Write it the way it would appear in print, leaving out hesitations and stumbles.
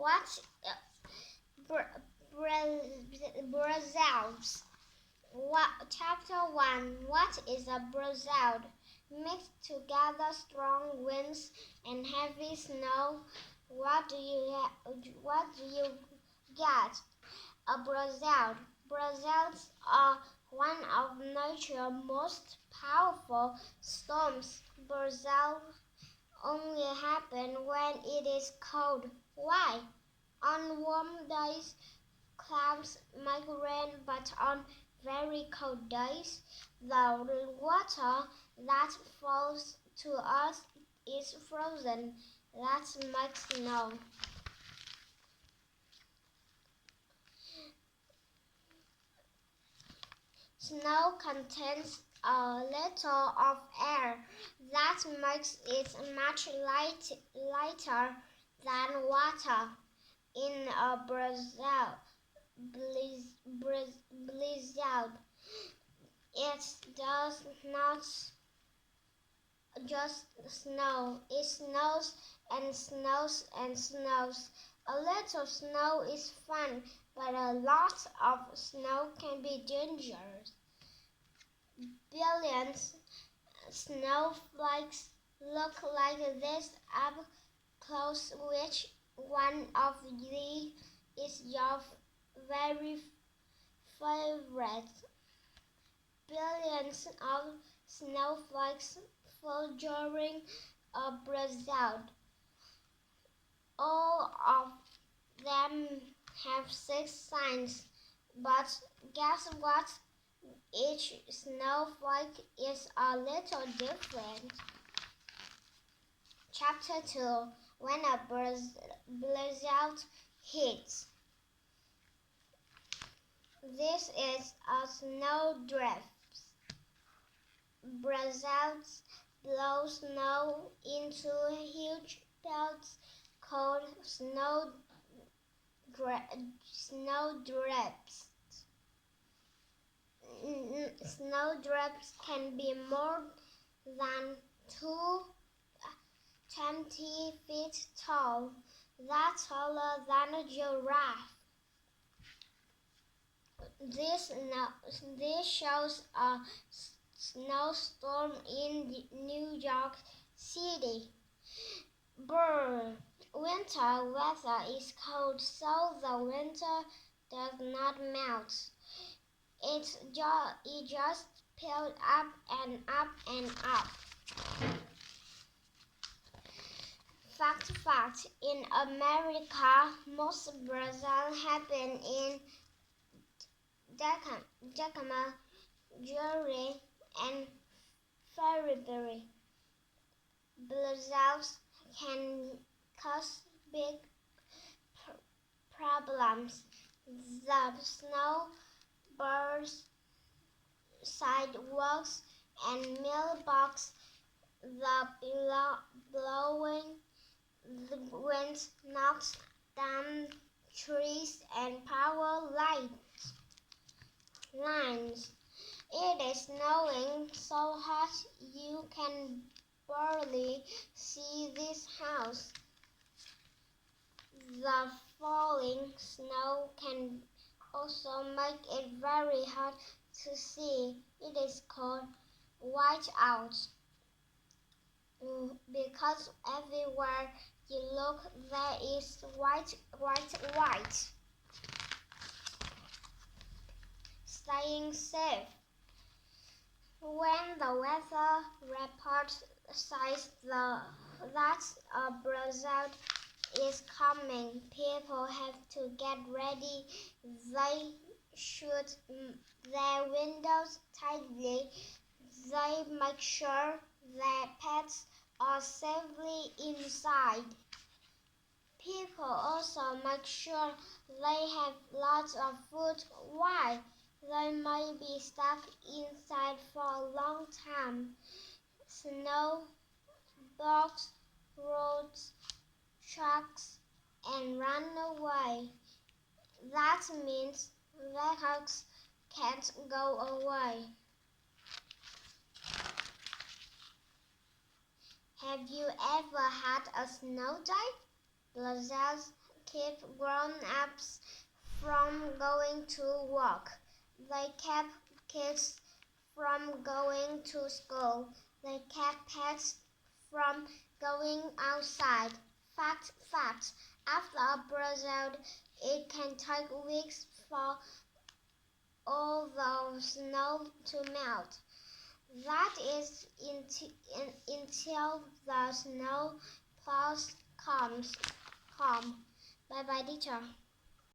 What Brazils? Chapter 1. What is a Brazil? Mix together strong winds and heavy snow. What do you get? A Brazil. Brazils are one of nature's most powerful storms. Brazils only happen when it is cold. Why? On warm days, clouds make rain, but on very cold days, the water that falls to us is frozen. That makes snow. Snow contains a little of air. That makes it much lighter than water. In a blizzard, it does not just snow. It snows and snows and snows. A little snow is fun, but a lot of snow can be dangerous. Billions snowflakes look like this up close. Which one of these is your very favorite? Billions of snowflakes fall during a blizzard. All of them have 6 signs, but guess what? Each snowflake is a little different. Chapter 2. When a blizzard hits. This is a snowdrift. Blizzards blow snow into huge pelts called snowdrifts. Snowdrifts can be more than 20 feet tall. That's taller than a giraffe. This shows a snowstorm in New York City. Winter weather is cold, so the winter does not melt. It just piled up and up and up. Fact. In America, most blizzards happen in Yakima, Georgia, and February. Blizzards can cause big problems. The snow burns sidewalks and mailboxes. The blowing wind knocks down trees and power lines. It is snowing so hard you can barely see this house. The falling snow can also make it very hard to see. It is called whiteout. Because everywhere you look, there is white. Staying safe. When the weather report says that a blizzard is coming, people have to get ready. They shut their windows tightly. They make sure their pets are safely inside. People also make sure they have lots of food. Why? They may be stuck inside for a long time. Snow blocks roads, trucks, and run away. That means vehicles can't go away. Have you ever had a snow day? Blizzards keep grown-ups from going to work. They kept kids from going to school. They kept pets from going outside. Fact. After a blizzard, it can take weeks for all the snow to melt. That is until the snow plows come. Bye bye, teacher.